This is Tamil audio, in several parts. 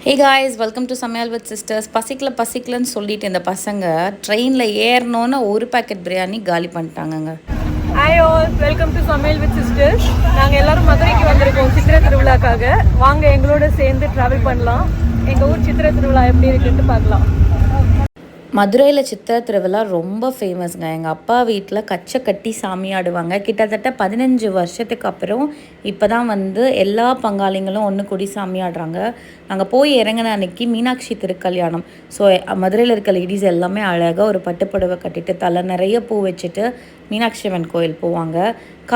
ஹே காய்ஸ், வெல்கம் டு சமையல் வித் சிஸ்டர்ஸ். பசிக்கலன்னு சொல்லிட்டு இந்த பசங்க ட்ரெயினில் ஏறணுன்னு ஒரு பேக்கெட் பிரியாணி காலி பண்ணிட்டாங்கங்க. ஹாய் ஆல், வெல்கம் டு சமையல் வித் சிஸ்டர்ஸ். நாங்கள் எல்லோரும் மதுரைக்கு வந்திருக்கோம் சித்திரை திருவிழாக்காக. வாங்க எங்களோட சேர்ந்து ட்ராவல் பண்ணலாம். எங்கள் ஊர் சித்திரை திருவிழா எப்படி இருக்குன்னு பார்க்கலாம். மதுரையில் சித்திரை திருவிழா ரொம்ப ஃபேமஸ்ங்க. எங்கள் அப்பா வீட்டில் கச்சை கட்டி சாமி ஆடுவாங்க. கிட்டத்தட்ட 15 வருஷத்துக்கு அப்புறம் இப்போ தான் எல்லா பங்காளிங்களும் ஒன்று கூடி சாமி ஆடுறாங்க. நாங்கள் போய் இறங்கின அன்னைக்கு மீனாட்சி திருக்கல்யாணம். ஸோ மதுரையில் இருக்க லேடிஸ் எல்லாமே அழகாக ஒரு பட்டுப்புடவை கட்டிட்டு தலை நிறைய பூ வச்சுட்டு மீனாட்சி அம்மன் கோயில் போவாங்க.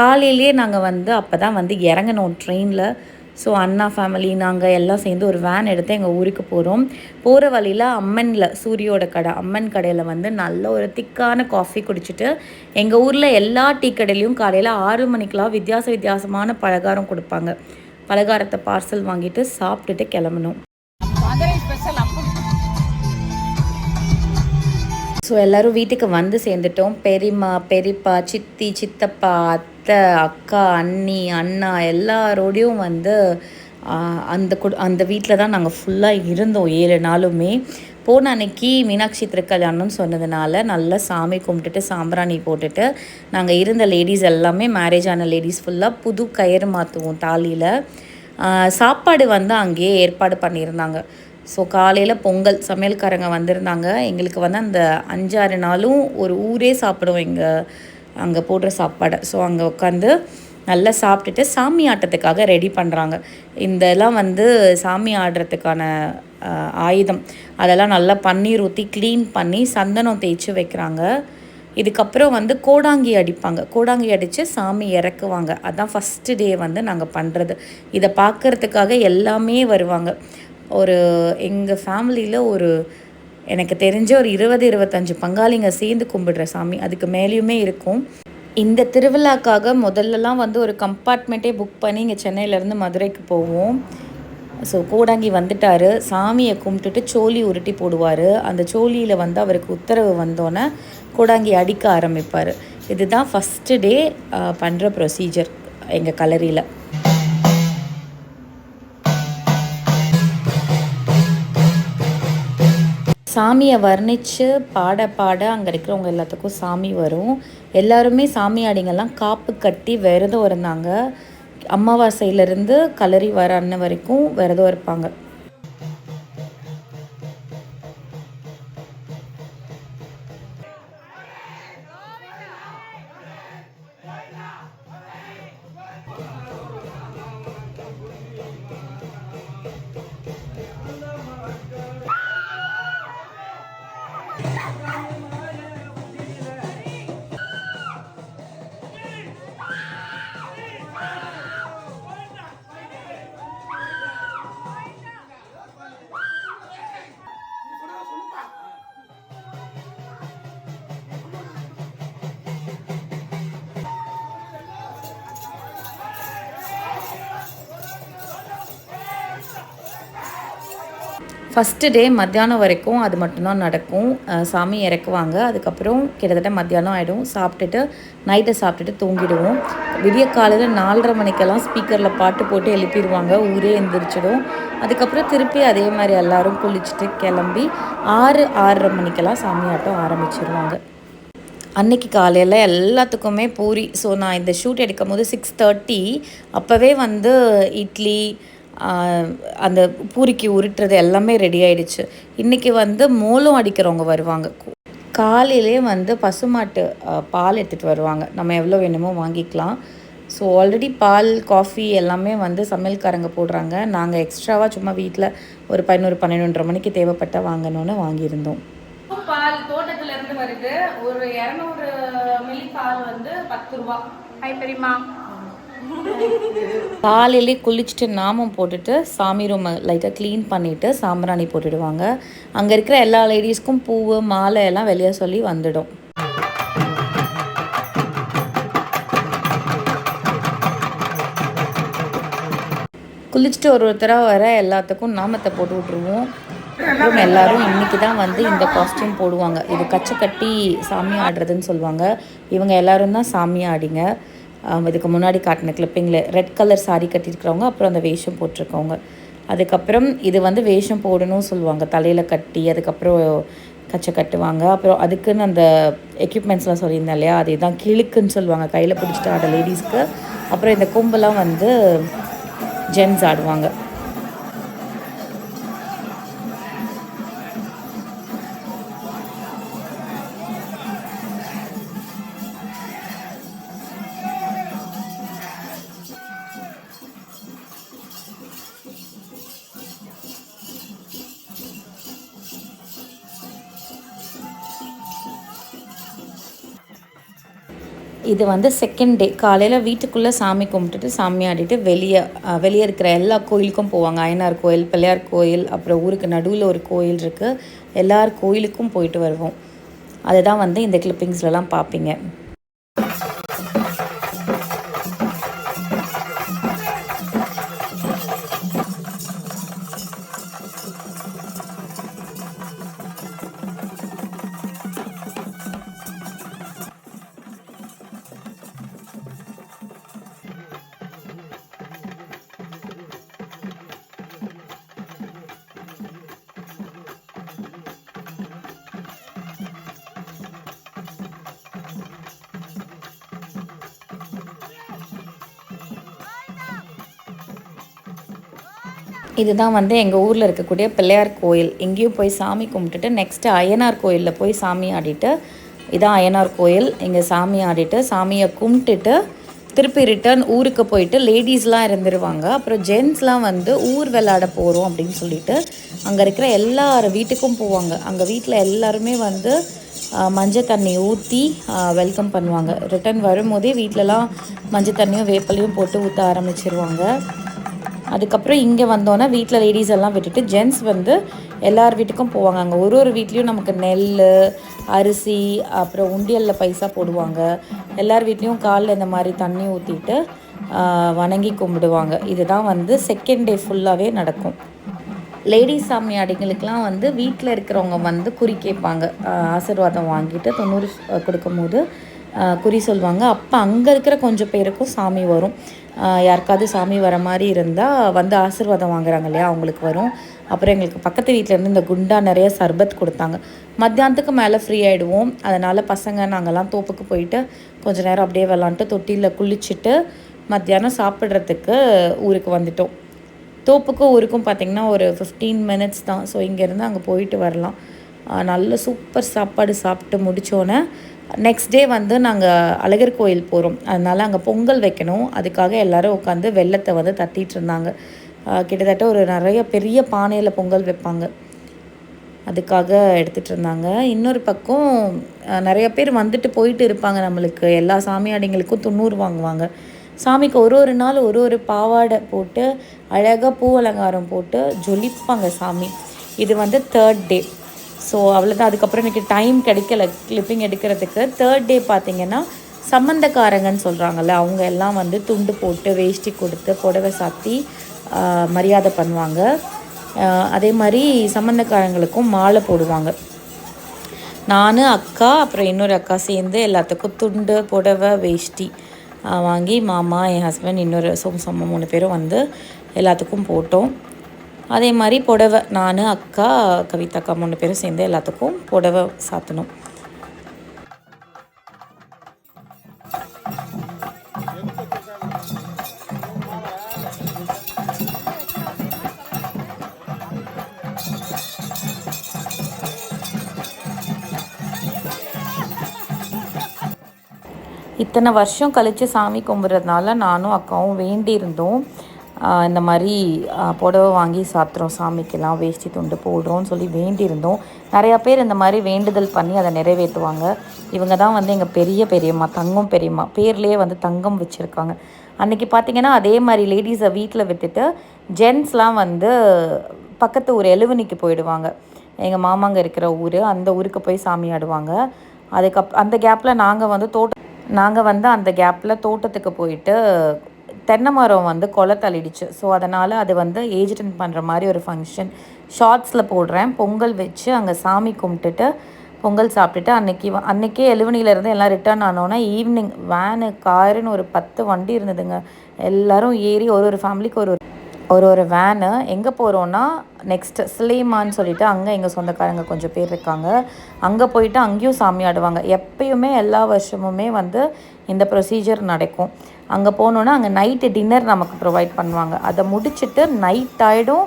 காலையிலேயே நாங்கள் அப்போ தான் இறங்கினோம் ட்ரெயினில். ஸோ அண்ணா ஃபேமிலி நாங்கள் எல்லாம் சேர்ந்து ஒரு வேன் எடுத்து எங்கள் ஊருக்கு போகிறோம். போகிற வழியில் அம்மனில் சூரியோட கடை, அம்மன் கடையில் நல்ல ஒரு திக்கான காஃபி குடிச்சிட்டு எங்கள் ஊரில் எல்லா டீ கடையிலையும் காலையில் 6 மணிக்கெலாம் வித்தியாசமான பலகாரம் கொடுப்பாங்க. பலகாரத்தை பார்சல் வாங்கிட்டு சாப்பிட்டுட்டு கிளம்பணும். ஸோ எல்லோரும் வீட்டுக்கு சேர்ந்துட்டோம். பெரியம்மா, பெரியப்பா, சித்தி, சித்தப்பா, அத்தை, அக்கா, அண்ணி, அண்ணா எல்லாரோடையும் அந்த வீட்டில் தான் நாங்கள் ஃபுல்லாக இருந்தோம் 7 நாளுமே. போன அன்னைக்கு மீனாட்சி திருக்கல்யாணம்னு சொன்னதுனால நல்லா சாமி கும்பிட்டுட்டு சாம்பிராணி போட்டுட்டு நாங்கள் இருந்த லேடிஸ் எல்லாமே, மேரேஜ் ஆன லேடிஸ் ஃபுல்லாக புது கயிறு மாற்றுவோம் தாலியில். சாப்பாடு அங்கேயே ஏற்பாடு பண்ணியிருந்தாங்க. ஸோ காலையில் பொங்கல் சமையல்காரங்க வந்திருந்தாங்க. எங்களுக்கு அந்த 5-6 நாளும் ஒரு ஊரே சாப்பிடுவோம் அங்கே போடுற சாப்பாடை. ஸோ அங்கே உட்காந்து நல்லா சாப்பிட்டுட்டு சாமி ஆட்டத்துக்காக ரெடி பண்ணுறாங்க. இதெல்லாம் சாமி ஆடுறதுக்கான ஆயுதம். அதெல்லாம் நல்லா பன்னீர் ஊற்றி க்ளீன் பண்ணி சந்தனம் தேய்ச்சி வைக்கிறாங்க. இதுக்கப்புறம் கோடாங்கி அடிப்பாங்க. கோடாங்கி அடித்து சாமி இறக்குவாங்க. அதுதான் ஃபஸ்ட்டு டே நாங்கள் பண்ணுறது. இதை பார்க்குறதுக்காக எல்லாமே வருவாங்க. எங்கள் ஃபேமிலியில் எனக்கு தெரிஞ்ச ஒரு 20-25 பங்காளிங்க சேர்ந்து கும்பிடுற சாமி, அதுக்கு மேலேயுமே இருக்கும். இந்த திருவிழாக்காக முதல்லலாம் ஒரு கம்பார்ட்மெண்ட்டே புக் பண்ணி இங்கே சென்னையிலேருந்து மதுரைக்கு போவோம். ஸோ கோடாங்கி வந்துட்டார். சாமியை கும்பிட்டுட்டு சோழி உருட்டி போடுவார். அந்த சோழியில் அவருக்கு உத்தரவு வந்தோன்னே கோடாங்கி அடிக்க ஆரம்பிப்பார். இதுதான் ஃபஸ்ட்டு டே பண்ணுற ப்ரொசீஜர் எங்கள் கலரியில். சாமியை வர்ணித்து பாட அங்கே இருக்கிறவங்க எல்லாத்துக்கும் சாமி வரும். எல்லாருமே சாமி ஆடிங்கெல்லாம் காப்பு கட்டி விரதம் இருந்தாங்க. அமாவாசையிலேருந்து கலரி வர அன்ன வரைக்கும் விரதம் இருப்பாங்க. ஃபஸ்ட்டு டே மத்தியானம் வரைக்கும் அது மட்டும்தான் நடக்கும். சாமி இறக்குவாங்க. அதுக்கப்புறம் கிட்டத்தட்ட மத்தியானம் ஆகிடும். நைட்டை சாப்பிட்டுட்டு தூங்கிடுவோம். விடிய காலையில் 4:30 மணிக்கெல்லாம் ஸ்பீக்கரில் பாட்டு போட்டு எழுப்பிடுவாங்க. ஊரே எழுந்திரிச்சிடும். அதுக்கப்புறம் திருப்பி அதே மாதிரி எல்லோரும் குளிச்சுட்டு கிளம்பி 6-6:30 மணிக்கெல்லாம் சாமி ஆட்டம் ஆரம்பிச்சிடுவாங்க. அன்னைக்கு காலையில் எல்லாத்துக்குமே பூரி. ஸோ நான் இந்த ஷூட் எடுக்கும் போது 6:30 அப்போவே இட்லி, அந்த பூரிக்கு உருட்டுறது எல்லாமே ரெடி ஆகிடுச்சு. இன்றைக்கி மோளம் அடிக்கிறவங்க வருவாங்க. காலையிலே பசுமாட்டு பால் எடுத்துகிட்டு வருவாங்க. நம்ம எவ்வளோ வேணுமோ வாங்கிக்கலாம். ஸோ ஆல்ரெடி பால், காஃபி எல்லாமே சமையல்காரங்க போடுறாங்க. நாங்கள் எக்ஸ்ட்ராவாக சும்மா வீட்டில் ஒரு 11-12:30 மணிக்கு தேவைப்பட்ட வாங்கணுன்னு வாங்கியிருந்தோம். பால் தோட்டத்துலேருந்து வருது. ஒரு 200 மில்லி பால் 10 ரூபா. ஹாய் பெரியம்மா. காலையிலே குளிச்சுட்டு நாமம் போட்டுட்டு சாமி ரூமை லைட்டாக க்ளீன் பண்ணிவிட்டு சாம்பிராணி போட்டுடுவாங்க. அங்கே இருக்கிற எல்லா லேடிஸ்க்கும் பூவு, மாலை எல்லாம் வெளியே சொல்லி வந்துடும். குளிச்சுட்டு ஒருத்தராக வர எல்லாத்துக்கும் நாமத்தை போட்டு விட்ருவோம். அப்புறம் எல்லோரும் இன்றைக்கி தான் இந்த காஸ்டியூம் போடுவாங்க. இது கச்சை கட்டி சாமி ஆடுறதுன்னு சொல்லுவாங்க. இவங்க எல்லோரும் தான் சாமி ஆடிங்க. இதுக்கு முன்னாடி காட்டின கிளிப்பிங்கில் ரெட் கலர் சாரீ கட்டியிருக்கிறவங்க, அப்புறம் அந்த வேஷம் போட்டிருக்கவங்க. அதுக்கப்புறம் இது வந்து வேஷம் போடணும் சொல்லுவாங்க, தலையில் கட்டி அதுக்கப்புறம் கச்சை கட்டுவாங்க. அப்புறம் அதுக்குன்னு அந்த எக்யூப்மெண்ட்ஸ்லாம் சொல்லியிருந்தேன் இல்லையா, அது தான் கிழுக்குன்னு சொல்லுவாங்க, கையில் பிடிச்சிட்டு ஆட லேடிஸ்க்கு. அப்புறம் இந்த கொம்பெல்லாம் வந்து ஜென்ஸ் ஆடுவாங்க. இது வந்து செகண்ட் டே காலையில் வீட்டுக்குள்ளே சாமி கும்பிட்டுட்டு சாமி ஆடிட்டு வெளியே இருக்கிற எல்லா கோயிலுக்கும் போவாங்க. அய்யனார் கோயில், பிள்ளையார் கோயில், அப்புறம் ஊருக்கு நடுவில் ஒரு கோயில் இருக்குது. எல்லார் கோயிலுக்கும் போயிட்டு வருவோம். அதுதான் வந்து இந்த கிளிப்பிங்ஸ்லலாம் பார்ப்பீங்க. இதுதான் வந்து எங்கள் ஊரில் இருக்கக்கூடிய பிள்ளையார் கோயில். எங்கேயும் போய் சாமி கும்பிட்டுட்டு நெக்ஸ்ட்டு அய்யனார் கோயிலில் போய் சாமி ஆடிட்டு, இதான் அய்யனார் கோயில், இங்கே சாமி ஆடிட்டு சாமியை கும்பிட்டுட்டு திருப்பி ரிட்டர்ன் ஊருக்கு போயிட்டு லேடிஸ்லாம் இருந்துருவாங்க. அப்புறம் ஜென்ஸ்லாம் வந்து ஊர் விளையாட போகிறோம் அப்படின்னு சொல்லிட்டு அங்கே இருக்கிற எல்லார் வீட்டுக்கும் போவாங்க. அங்கே வீட்டில் எல்லாருமே வந்து மஞ்சள் தண்ணி ஊற்றி வெல்கம் பண்ணுவாங்க. ரிட்டர்ன் வரும்போதே வீட்டிலலாம் மஞ்சள் தண்ணியும் வேப்பலையும் போட்டு ஊற்ற ஆரம்பிச்சிருவாங்க. அதுக்கப்புறம் இங்கே வந்தோன்னே வீட்டில் லேடிஸ் எல்லாம் விட்டுட்டு ஜென்ட்ஸ் வந்து எல்லார் வீட்டுக்கும் போவாங்க. அங்கே ஒரு வீட்லேயும் நமக்கு நெல், அரிசி, அப்புறம் உண்டியலில் பைசா போடுவாங்க. எல்லார் வீட்லேயும் காலில் இந்த மாதிரி தண்ணி ஊற்றிட்டு வணங்கி கும்பிடுவாங்க. இதுதான் வந்து செகண்ட் டே ஃபுல்லாகவே நடக்கும். லேடிஸ் சாமியாடிங்களுக்கெலாம் வந்து வீட்டில் இருக்கிறவங்க வந்து குறி கேட்பாங்க. ஆசீர்வாதம் வாங்கிட்டு 90 கொடுக்கும்போது குறி சொல்லுவாங்க. அப்போ அங்கே இருக்கிற கொஞ்சம் பேருக்கும் சாமி வரும். யாருக்காவது சாமி வர மாதிரி இருந்தால் வந்து ஆசீர்வாதம் வாங்குறாங்க இல்லையா, அவங்களுக்கு வரும். அப்புறம் எங்களுக்கு பக்கத்து வீட்டிலேருந்து இந்த குண்டா நிறைய சர்பத் கொடுத்தாங்க. மத்தியானத்துக்கு மேலே ஃப்ரீ ஆகிடுவோம். அதனால் பசங்க நாங்கள்லாம் தோப்புக்கு போயிட்டு கொஞ்சம் நேரம் அப்படியே விளாண்டுட்டு தொட்டியில் குளிச்சுட்டு மத்தியானம் சாப்பிட்றதுக்கு ஊருக்கு வந்துட்டோம். தோப்புக்கும் ஊருக்கும் பார்த்திங்கன்னா ஒரு 15 மினிட்ஸ் தான். ஸோ இங்கேருந்து அங்கே போயிட்டு வரலாம். நல்ல சூப்பர் சாப்பாடு சாப்பிட்டு முடித்தோன்னே நெக்ஸ்ட் டே வந்து நாங்கள் அழகர் கோயில் போகிறோம். அதனால் அங்கே பொங்கல் வைக்கணும். அதுக்காக எல்லோரும் உட்காந்து வெள்ளத்தை வந்து தட்டிகிட்டு இருந்தாங்க. கிட்டத்தட்ட ஒரு நிறைய பெரிய பானையில் பொங்கல் வைப்பாங்க, அதுக்காக எடுத்துகிட்டு இருந்தாங்க. இன்னொரு பக்கம் நிறைய பேர் வந்துட்டு போயிட்டு இருப்பாங்க. நம்மளுக்கு எல்லா சாமியாடிங்களுக்கும் 90 வாங்குவாங்க. சாமிக்கு ஒரு நாள் ஒரு பாவாடை போட்டு அழகாக பூ அலங்காரம் போட்டு ஜொலிப்பாங்க சாமி. இது வந்து 3rd டே. ஸோ அவ்வளோதான். அதுக்கப்புறம் எனக்கு டைம் கிடைக்கல கிளிப்பிங் எடுக்கிறதுக்கு. 3rd டே பார்த்திங்கன்னா சம்மந்தக்காரங்கன்னு சொல்கிறாங்கல்ல, அவங்க எல்லாம் வந்து துண்டு போட்டு வேஷ்டி கொடுத்து புடவை சாத்தி மரியாதை பண்ணுவாங்க. அதே மாதிரி சம்மந்தக்காரங்களுக்கும் மாலை போடுவாங்க. நான், அக்கா, அப்புறம் இன்னொரு அக்கா சேர்ந்து எல்லாத்துக்கும் துண்டு, புடவை, வேஷ்டி வாங்கி மாமா, என் ஹஸ்பண்ட், இன்னொரு சோம்சம்மா 3 பேரும் வந்து எல்லாத்துக்கும் போட்டோம். அதே மாதிரி புடவை நான், அக்கா, கவிதா அக்கா 3 பேரும் சேர்ந்து எல்லாத்துக்கும் புடவை சாத்தணும். இத்தனை வருஷம் கழித்து சாமி கும்பிட்றதுனால நானும் அக்காவும் வேண்டியிருந்தோம். இந்த மாதிரி புடவை வாங்கி சாத்துறோம் சாமிக்கெல்லாம், வேஷ்டி துண்டு போடுறோன்னு சொல்லி வேண்டியிருந்தோம். நிறையா பேர் இந்த மாதிரி வேண்டுதல் பண்ணி அதை நிறைவேற்றுவாங்க. இவங்க தான் வந்து எங்கள் பெரியம்மா, தங்கம் பெரியம்மா, பேர்லேயே வந்து தங்கம் வச்சுருக்காங்க. அன்றைக்கி பார்த்திங்கன்னா அதே மாதிரி லேடிஸை வீட்டில் விட்டுட்டு ஜென்ட்ஸ்லாம் வந்து பக்கத்து ஊர் எழுவனிக்கு போயிடுவாங்க. எங்கள் மாமாங்க இருக்கிற ஊர், அந்த ஊருக்கு போய் சாமி ஆடுவாங்க. அந்த கேப்பில் நாங்கள் வந்து அந்த கேப்பில் தோட்டத்துக்கு போயிட்டு தென்னை மரம் வந்து கொலை தள்ளிடுச்சு. ஸோ அதனால் அது வந்து ஏஜ் அட்டெண்ட் பண்ணுற மாதிரி ஒரு ஃபங்க்ஷன் ஷார்ட்ஸில் போடுறேன். பொங்கல் வச்சு அங்கே சாமி கும்பிட்டுட்டு பொங்கல் சாப்பிட்டுட்டு அன்றைக்கே எழுவனிலேருந்து எல்லாம் ரிட்டர்ன் ஆனோன்னா ஈவினிங் வேனு காருன்னு ஒரு 10 வண்டி இருந்ததுங்க. எல்லோரும் ஏறி ஒரு ஃபேமிலிக்கு ஒரு ஒரு வேனு. எங்கே போகிறோன்னா நெக்ஸ்ட்டு சுலைமான்னு சொல்லிட்டு அங்கே எங்கள் சொந்தக்காரங்க கொஞ்சம் பேர் இருக்காங்க. அங்கே போயிட்டு அங்கேயும் சாமி ஆடுவாங்க. எப்பயுமே எல்லா வருஷமுமே வந்து இந்த ப்ரொசீஜர் நடக்கும். அங்கே போனோன்னா அங்கே நைட்டு டின்னர் நமக்கு ப்ரொவைட் பண்ணுவாங்க. அதை முடிச்சுட்டு நைட் ஆகிடும்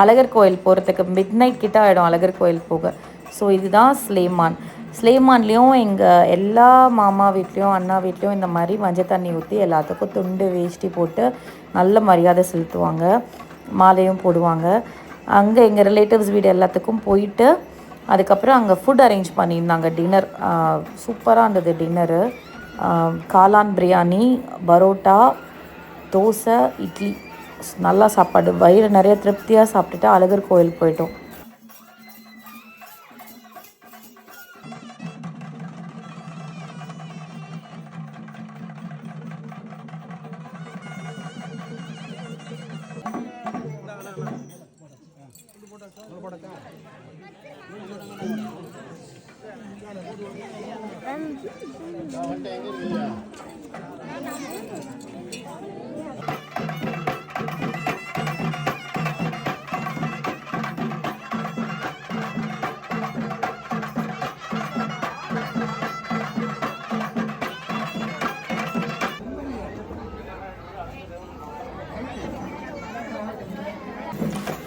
அழகர் கோயில் போகிறதுக்கு. மிட் நைட் கிட்ட ஆகிடும் அழகர் கோயில் போக. ஸோ இதுதான் சுலைமான். சுலைமான்லேயும் எங்கள் எல்லா மாமா வீட்லேயும் அண்ணா வீட்லேயும் இந்த மாதிரி மஞ்சள் தண்ணி ஊற்றி எல்லாத்துக்கும் துண்டு வேஷ்டி போட்டு நல்ல மரியாதை செலுத்துவாங்க. மாலையும் போடுவாங்க. அங்கே எங்கள் ரிலேட்டிவ்ஸ் வீடு எல்லாத்துக்கும் போயிட்டு அதுக்கப்புறம் அங்கே ஃபுட் அரேஞ்ச் பண்ணியிருந்தாங்க. டின்னர் சூப்பராக இருந்தது. டின்னரு காளான் பிரியாணி, பரோட்டா, தோசை, இட்லி, நல்லா சாப்பாடு. வயிறு நிறைய திருப்தியாக சாப்பிட்டுட்டு அழகர் கோயில் போயிட்டோம்.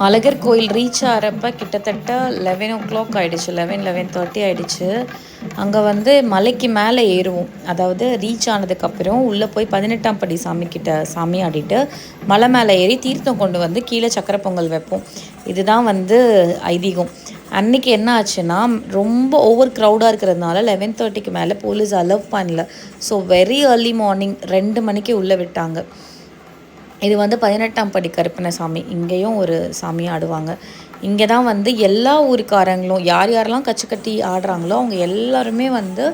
அழகர் கோயில் ரீச் ஆகிறப்ப கிட்டத்தட்ட 11 ஆகிடுச்சு. 11:30 ஆகிடுச்சு. அங்கே வந்து மலைக்கு மேலே ஏறுவோம். அதாவது ரீச் ஆனதுக்கப்புறம் உள்ளே போய் 18ஆம் படி சாமிக்கிட்ட சாமி ஆடிட்டு மலை மேலே ஏறி தீர்த்தம் கொண்டு வந்து கீழே சக்கரை பொங்கல் வைப்போம். இதுதான் வந்து ஐதீகம். அன்றைக்கி என்ன ஆச்சுன்னா ரொம்ப ஓவர் க்ரௌடாக இருக்கிறதுனால 11:30க்கு மேலே போலீஸ் அலோவ் பண்ணல. ஸோ வெரி ஏர்லி மார்னிங் 2 மணிக்கு உள்ளே விட்டாங்க. இது வந்து 18ஆம் படி கருப்பண்ண சாமி. இங்கேயும் ஒரு சாமி ஆடுவாங்க. இங்கே தான் வந்து எல்லா ஊருக்காரங்களும் யார் யாரெல்லாம் கச்சு கட்டி ஆடுறாங்களோ அவங்க எல்லாருமே வந்து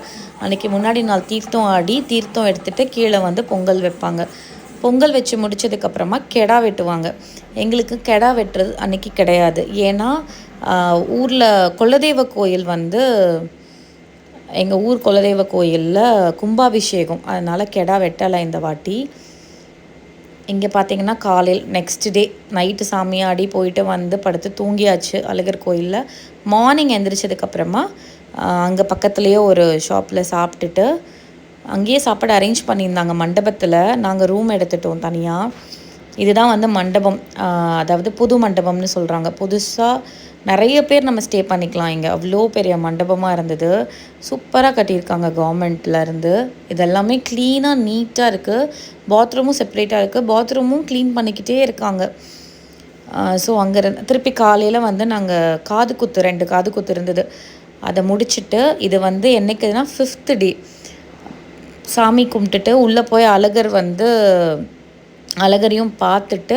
அன்றைக்கி முன்னாடி நாள் தீர்த்தம் ஆடி தீர்த்தம் எடுத்துகிட்டு கீழே வந்து பொங்கல் வைப்பாங்க. பொங்கல் வச்சு முடித்ததுக்கப்புறமா கெடா வெட்டுவாங்க. எங்களுக்கு கெடா வெட்டுறது அன்றைக்கி கிடையாது. ஏன்னா ஊரில் குலதெய்வ கோயில் வந்து எங்கள் ஊர் குலதெய்வ கோயிலில் கும்பாபிஷேகம். அதனால் கெடா வெட்டலை இந்த வாட்டி. இங்கே பார்த்தீங்கன்னா காலையில் நெக்ஸ்ட் டே நைட்டு சாமியாடி போயிட்டு வந்து படுத்து தூங்கியாச்சு அழகர் கோயிலில். மார்னிங் எந்திரிச்சதுக்கப்புறமா அங்கே பக்கத்துலேயே ஒரு ஷாப்பில் சாப்பிட்டுட்டு அங்கேயே சாப்பாடு அரேஞ்ச் பண்ணியிருந்தாங்க மண்டபத்தில். நாங்கள் ரூம் எடுத்துட்டோம் தனியாக. இதுதான் வந்து மண்டபம். அதாவது புது மண்டபம்னு சொல்கிறாங்க. புதுசாக நிறைய பேர் நம்ம ஸ்டே பண்ணிக்கலாம் இங்கே. அவ்வளோ பெரிய மண்டபமாக இருந்தது. சூப்பராக கட்டியிருக்காங்க கவர்மெண்ட்லேருந்து. இதெல்லாமே க்ளீனாக நீட்டாக இருக்குது. பாத்ரூமும் செப்பரேட்டாக இருக்குது. பாத்ரூமும் க்ளீன் பண்ணிக்கிட்டே இருக்காங்க. ஸோ அங்கே திருப்பி காலையில் வந்து நாங்கள் காது குத்து 2 காது குத்து இருந்தது. அதை முடிச்சுட்டு இது வந்து என்றைக்குதுன்னா 5th டே சாமி கும்பிட்டுட்டு உள்ளே போய் அழகரையும் பார்த்துட்டு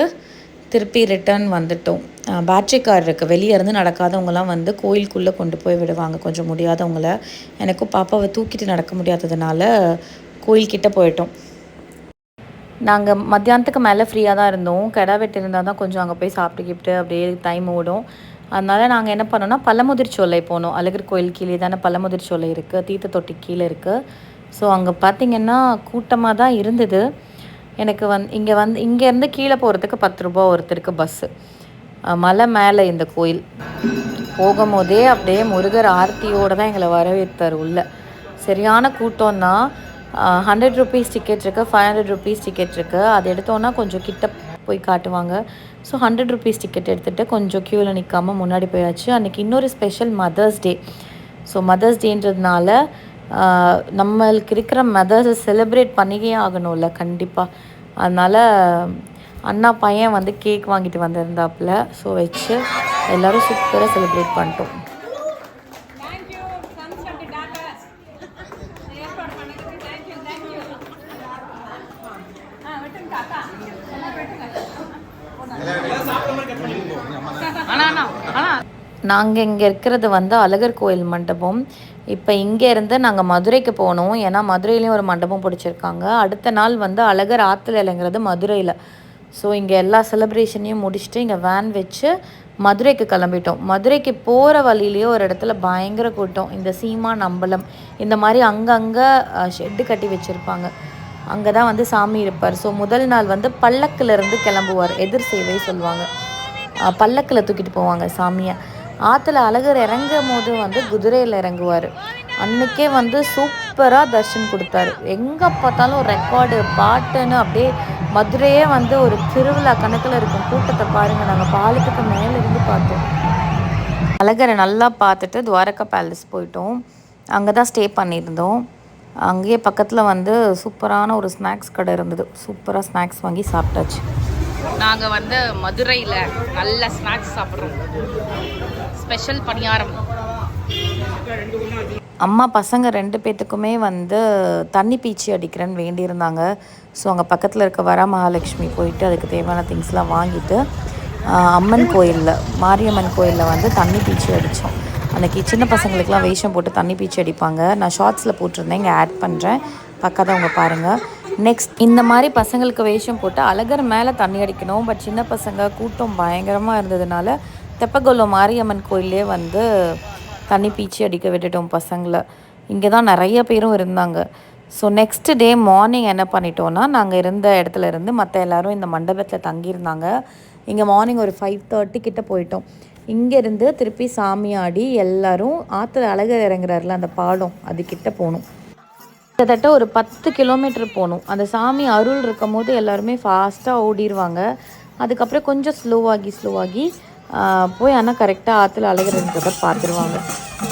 திருப்பி ரிட்டர்ன் வந்துட்டோம். பேட்ரி கார் இருக்குது. வெளியே இருந்து நடக்காதவங்களாம் வந்து கோயிலுக்குள்ளே கொண்டு போய் விடுவாங்க கொஞ்சம் முடியாதவங்கள. எனக்கும் பாப்பாவை தூக்கிட்டு நடக்க முடியாததுனால கோயில்கிட்ட போயிட்டோம். நாங்கள் மத்தியானத்துக்கு மேலே ஃப்ரீயாக தான் இருந்தோம். கெடா வெட்டு இருந்தால் தான் கொஞ்சம் அங்கே போய் சாப்பிட்டுக்கிட்டு அப்படியே டைம் ஓடும். அதனால் நாங்கள் என்ன பண்ணோன்னா பழமுதிர்ச்சோலை போனோம். அழகர் கோயில் கீழே தானே பழமுதிர்ச்சோலை இருக்குது. தீர்த்த தொட்டி கீழே இருக்குது. ஸோ அங்கே பார்த்திங்கன்னா கூட்டமாக தான் இருந்தது. எனக்கு இங்கேருந்து கீழே போகிறதுக்கு 10 ரூபா ஒருத்தருக்கு பஸ்ஸு. மலை மேலே இந்த கோயில். போகும்போதே அப்படியே முருகர் ஆர்த்தியோடு தான் எங்களை வரவேற்றார் உள்ள. சரியான கூட்டம் தான். 100 rupees டிக்கெட் இருக்குது, 500 rupees டிக்கெட் இருக்குது. அது எடுத்தோன்னா கொஞ்சம் கிட்ட போய் காட்டுவாங்க. ஸோ 100 rupees டிக்கெட் எடுத்துகிட்டு கொஞ்சம் க்யூவில் நிற்காமல் முன்னாடி போயாச்சு. அன்றைக்கி இன்னொரு special mother's day. So mothers டேன்றதுனால நம்மளுக்கு இருக்கிற மதர்ஸை செலிப்ரேட் பண்ணிக்கே ஆகணும்ல கண்டிப்பாக. அதனால் அண்ணா பையன் வந்து கேக் வாங்கிட்டு வந்திருந்தாப்புல. ஸோ வச்சு எல்லோரும் சூப்பராக செலிப்ரேட் பண்ணிட்டோம். நாங்கள் இங்கே இருக்கிறது வந்து அழகர் கோயில் மண்டபம். இப்போ இங்கேருந்து நாங்கள் மதுரைக்கு போனோம். ஏன்னா மதுரையிலையும் ஒரு மண்டபம் பிடிச்சிருக்காங்க. அடுத்த நாள் வந்து அழகர் ஆற்றுல இறங்குறது மதுரையில். ஸோ இங்கே எல்லா செலிப்ரேஷனையும் முடிச்சுட்டு இங்கே வேன் வச்சு மதுரைக்கு கிளம்பிட்டோம். மதுரைக்கு போகிற வழியிலேயே ஒரு இடத்துல பயங்கர கூட்டம். இந்த சீமான் அம்பலம் இந்த மாதிரி அங்கங்கே ஷெட்டு கட்டி வச்சுருப்பாங்க. அங்கே தான் வந்து சாமி இருப்பார். ஸோ முதல் நாள் வந்து பல்லக்கிலேருந்து கிளம்புவார். எதிர் சேவை சொல்லுவாங்க. பல்லக்கில் தூக்கிட்டு போவாங்க சாமியை. ஆற்றுல அழகர் இறங்கும் போது வந்து குதிரையில் இறங்குவார். அன்றைக்கே வந்து சூப்பராக தர்ஷன் கொடுத்தாரு. எங்கே பார்த்தாலும் ரெக்கார்டு பாட்டுன்னு அப்படியே மதுரையே வந்து ஒரு திருவிழா கணக்கில் இருக்கும். கூட்டத்தை பாருங்கள். நாங்கள் பாலத்துக்கு மேலே இருந்து பார்த்தோம். அழகரை நல்லா பார்த்துட்டு துவாரகா பேலஸ் போயிட்டோம். அங்கே தான் ஸ்டே பண்ணியிருந்தோம். அங்கேயே பக்கத்தில் வந்து சூப்பரான ஒரு ஸ்நாக்ஸ் கடை இருந்தது. சூப்பராக ஸ்நாக்ஸ் வாங்கி சாப்பிட்டாச்சு. நாங்கள் வந்து மதுரையில் நல்ல ஸ்நாக்ஸ் சாப்பிட்றோம். ஸ்பெஷல் பணியாரம். அம்மா பசங்க 2 பேர்த்துக்குமே வந்து தண்ணி பீச்சி அடிக்கிறேன்னு வேண்டியிருந்தாங்க. ஸோ அங்கே பக்கத்தில் இருக்க வர மகாலட்சுமி போயிட்டு அதுக்கு தேவையான திங்ஸ்லாம் வாங்கிட்டு அம்மன் கோயிலில் மாரியம்மன் கோயிலில் வந்து தண்ணி பீச்சி அடித்தோம். அன்றைக்கி சின்ன பசங்களுக்கெலாம் வேஷம் போட்டு தண்ணி பீச்சி அடிப்பாங்க. நான் ஷார்ட்ஸில் போட்டிருந்தேன், இங்கே ஆட் பண்ணுறேன், பக்கத்தவங்க பாருங்கள். நெக்ஸ்ட் இந்த மாதிரி பசங்களுக்கு வேஷம் போட்டு அழகர் மேலே தண்ணி அடிக்கணும். பட் சின்ன பசங்க கூட்டம் பயங்கரமாக இருந்ததுனால தெப்பக்குளம் மாரியம்மன் கோயிலே வந்து தண்ணி பீச்சி அடிக்க விட்டுட்டோம் பசங்களை. இங்கே தான் நிறைய பேரும் இருந்தாங்க. ஸோ நெக்ஸ்ட் டே மார்னிங் என்ன பண்ணிட்டோன்னா, நாங்கள் இருந்த இடத்துல இருந்து மற்ற எல்லோரும் இந்த மண்டபத்தில் தங்கியிருந்தாங்க. இங்கே மார்னிங் ஒரு 5:30 கிட்ட போயிட்டோம். இங்கேருந்து திருப்பி சாமி ஆடி எல்லோரும் ஆற்றுல அழகர் இறங்குறாருல அந்த பாலம் அதுக்கிட்ட போகணும். கிட்டத்தட்ட ஒரு 10 கிலோமீட்டர் போகணும். அந்த சாமி அருள் இருக்கும் போது எல்லாருமே ஃபாஸ்ட்டாக ஓடிடுவாங்க. அதுக்கப்புறம் கொஞ்சம் ஸ்லோவாகி போய் ஆனால் கரெக்டாக ஆற்றுல அழகிறன்றதை பார்த்துருவாங்க.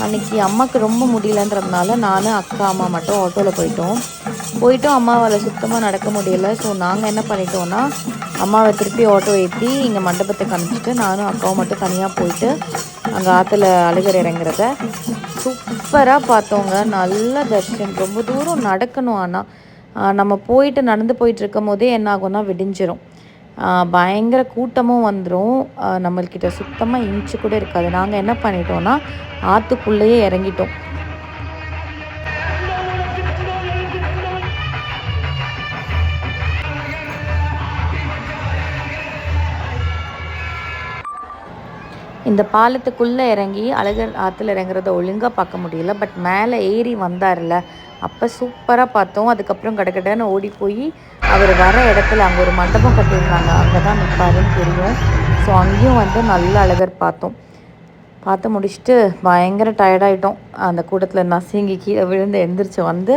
அன்றைக்கி அம்மாவுக்கு ரொம்ப முடியலன்றதுனால நான் அக்கா அம்மா மட்டும் ஆட்டோவில் போயிட்டோம். அம்மாவால் சுத்தமாக நடக்க முடியலை. ஸோ நாங்கள் என்ன பண்ணிட்டோன்னா, அம்மாவை திருப்பி ஆட்டோ ஏற்றி இங்கே மண்டபத்துக்கு அனுப்பிச்சிட்டு நானும் அக்காவும் மட்டும் தனியாக போயிட்டு அங்கே ஆற்றுல அழகர் இறங்குறத சூப்பராக பார்த்தோங்க. நல்ல தர்ஷன். ரொம்ப தூரம் நடக்கணும். ஆனால் நம்ம போயிட்டு நடந்து போயிட்டுருக்கும் போதே என்ன ஆகும்னா விடிஞ்சிரும். பயங்கர கூட்டமும் வந்துடும். நம்மள்கிட்ட சுத்தமாக இன்ச்சு கூட இருக்காது. நாங்கள் என்ன பண்ணிட்டோன்னா ஆற்றுக்குள்ளேயே இறங்கிட்டோம். இந்த பாலத்துக்குள்ளே இறங்கி அழகர் ஆற்றுல இறங்குறத ஒழுங்காக பார்க்க முடியல. பட் மேலே ஏறி வந்தார்ல அப்போ சூப்பராக பார்த்தோம். அதுக்கப்புறம் கடகடன்னு ஓடி போய் அவர் வர இடத்துல அங்கே ஒரு மண்டபம் கட்டியிருந்தாங்க, அங்கே தான் நிற்பாருன்னு தெரியும். ஸோ அங்கேயும் வந்து நல்ல அழகர் பார்த்து முடிச்சுட்டு பயங்கர டயர்டாயிட்டோம். அந்த கூட்டத்தில் நசுங்கி கீழே விழுந்து எழுந்திரிச்சு வந்து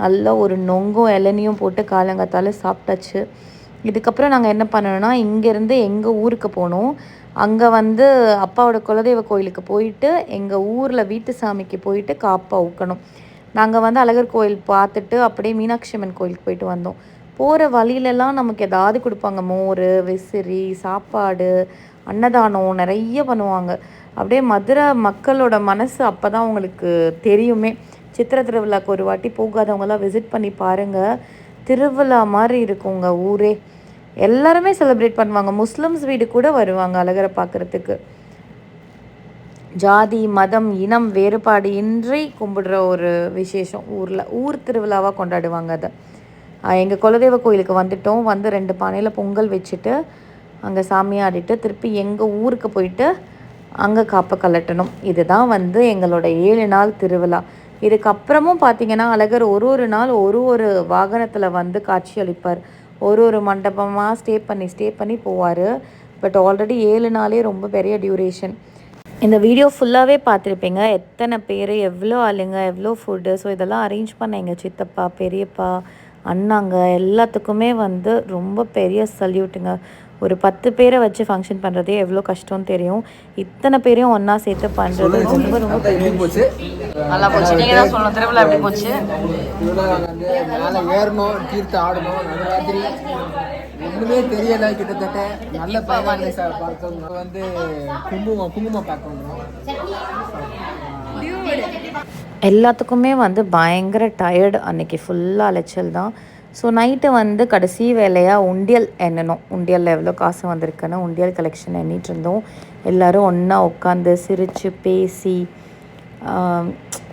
நல்லா ஒரு நொங்கும் இளநியும் போட்டு காலங்காத்தால சாப்பிட்டாச்சு. இதுக்கப்புறம் நாங்கள் என்ன பண்ணணும்னா, இங்கேருந்து எங்கள் ஊருக்கு போனோம். அங்கே வந்து அப்பாவோட குலதெய்வ கோயிலுக்கு போயிட்டு எங்கள் ஊரில் வீட்டு சாமிக்கு போயிட்டு காப்பா ஊக்கணும். நாங்கள் வந்து அழகர் கோயில் பார்த்துட்டு அப்படியே மீனாட்சி அம்மன் கோயிலுக்கு போயிட்டு வந்தோம். போகிற வழியிலலாம் நமக்கு எதாவது கொடுப்பாங்க. மோர், விசிறி, சாப்பாடு, அன்னதானம் நிறைய பண்ணுவாங்க. அப்படியே மதுரை மக்களோட மனசு அப்போ தான் உங்களுக்கு தெரியுமே. சித்திரை திருவிழாக்கு ஒரு வாட்டி போகாதவங்களாம் விசிட் பண்ணி பாருங்கள். திருவிழா மாதிரி இருக்குங்க ஊரே. எல்லாருமே செலிப்ரேட் பண்ணுவாங்க. முஸ்லிம்ஸ் வீடு கூட வருவாங்க அழகரை பார்க்குறதுக்கு. ஜாதி மதம் இனம் வேறுபாடு இன்றி கும்பிடுற ஒரு விசேஷம் ஊரில். ஊர் திருவிழாவாக கொண்டாடுவாங்க அதை. எங்கள் குலதெய்வ கோயிலுக்கு வந்துட்டோம். வந்து 2 பானையில் பொங்கல் வச்சுட்டு அங்கே சாமியாடிட்டு திருப்பி எங்கள் ஊருக்கு போயிட்டு அங்கே காப்பை கலட்டணும். இதுதான் வந்து எங்களோட 7 நாள் திருவிழா. இதுக்கப்புறமும் பார்த்திங்கன்னா அழகர் ஒரு நாள் ஒரு வாகனத்தில் வந்து காட்சி அளிப்பார். ஒரு மண்டபமாக ஸ்டே பண்ணி போவார். பட் ஆல்ரெடி 7 நாளே ரொம்ப பெரிய டியூரேஷன். இந்த வீடியோ ஃபுல்லாகவே பார்த்துருப்பீங்க. எத்தனை பேர், எவ்வளோ ஆளுங்க, எவ்வளோ ஃபுட்டு. ஸோ இதெல்லாம் அரேஞ்ச் பண்ண எங்கள் சித்தப்பா, பெரியப்பா, அண்ணாங்க எல்லாத்துக்குமே வந்து ரொம்ப பெரிய சல்யூட்டுங்க. ஒரு 10 பேரை வச்சு ஃபங்க்ஷன் பண்ணுறதே எவ்வளோ கஷ்டம்னு தெரியும். இத்தனை பேரையும் ஒன்றா சேர்த்து பண்ணுறது ரொம்ப பெரிய போச்சு. நல்லா போச்சு. நீங்கள் தான் சொல்லணும், திருவிழா எப்படி போச்சு? திருவிழா வந்து மேலே ஏறணும், தீர்த்து ஆடணும், நடுராத்திரி ஒன்றுமே தெரியலை. கிட்டத்தட்ட நல்ல பையன் பார்த்தோம். வந்து குங்குமம் பார்க்கணும். எல்லாத்துக்குமே வந்து பயங்கர டயர்டு. அன்றைக்கி ஃபுல்லாக அலைச்சல் தான். ஸோ நைட்டு வந்து கடைசி வேலையாக உண்டியல் எண்ணணும். உண்டியலில் எவ்வளோ காசு வந்திருக்குன்னு உண்டியல் கலெக்ஷன் எண்ணிட்டு இருந்தோம். எல்லோரும் ஒன்றா உட்காந்து சிரித்து பேசி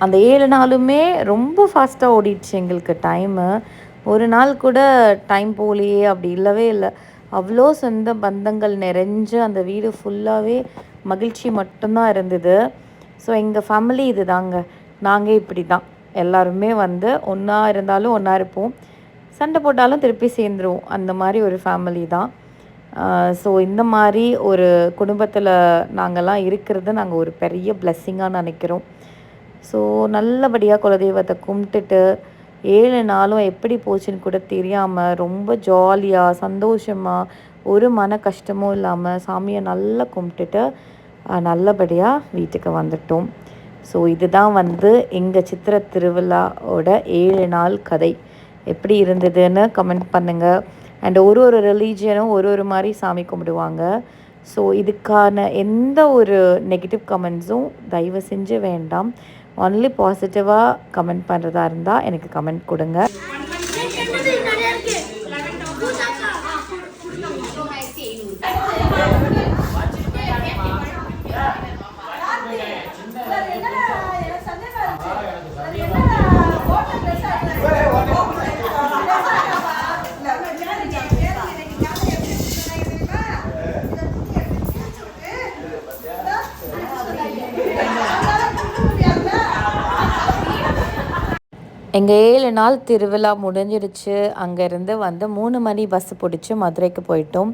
அந்த 7 நாளுமே ரொம்ப ஃபாஸ்ட்டாக ஓடிடுச்சு எங்களுக்கு டைமு. ஒரு நாள் கூட டைம் போகலையே அப்படி இல்லவே இல்லை. அவ்வளோ சொந்த பந்தங்கள் நிறைஞ்சு அந்த வீடு ஃபுல்லாகவே மகிழ்ச்சி மட்டும்தான் இருந்தது. ஸோ எங்கள் ஃபேமிலி இது தாங்க. நாங்கள் இப்படி தான் எல்லாருமே வந்து ஒன்றா இருந்தாலும் ஒன்றா இருப்போம். சண்டை போட்டாலும் திருப்பி சேர்ந்துருவோம். அந்த மாதிரி ஒரு ஃபேமிலி தான். ஸோ இந்த மாதிரி ஒரு குடும்பத்தில் நாங்கள்லாம் இருக்கிறது நாங்கள் ஒரு பெரிய பிளெஸ்ஸிங்காக நினைக்கிறோம். ஸோ நல்லபடியாக குலதெய்வத்தை கும்பிட்டுட்டு 7 நாளும் எப்படி போச்சுன்னு கூட தெரியாமல் ரொம்ப ஜாலியாக சந்தோஷமாக ஒரு மன கஷ்டமும் இல்லாமல் சாமியை நல்லா கும்பிட்டுட்டு நல்லபடியாக வீட்டுக்கு வந்துட்டோம். ஸோ இதுதான் வந்து எங்கள் சித்திரை திருவிழாவோட 7 நாள் கதை. எப்படி இருந்ததுன்னு கமெண்ட் பண்ணுங்கள். அண்ட் ஒரு ரிலீஜியனும் ஒரு மாதிரி சாமி கும்பிடுவாங்க. ஸோ இதுக்கான எந்த ஒரு நெகட்டிவ் கமெண்ட்ஸும் தயவு செஞ்சு வேண்டாம். ஒன்லி பாசிட்டிவாக கமெண்ட் பண்ணுறதா இருந்தால் எனக்கு கமெண்ட் கொடுங்க. எங்கள் 7 நாள் திருவிழா முடிஞ்சிடுச்சு. அங்கேருந்து வந்து 3 மணி பஸ்ஸு பிடிச்சி மதுரைக்கு போயிட்டோம்.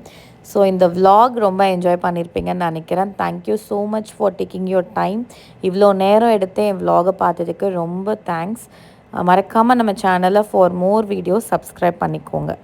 ஸோ இந்த vlog ரொம்ப என்ஜாய் பண்ணியிருப்பீங்கன்னு நினைக்கிறேன். Thank you so much for taking your time. இவ்வளோ நேரம் எடுத்து என் vlog-ஐ பார்த்ததுக்கு ரொம்ப தேங்க்ஸ். மறக்காமல் நம்ம சேனலை ஃபார் மோர் வீடியோஸ் சப்ஸ்கிரைப் பண்ணிக்கோங்க.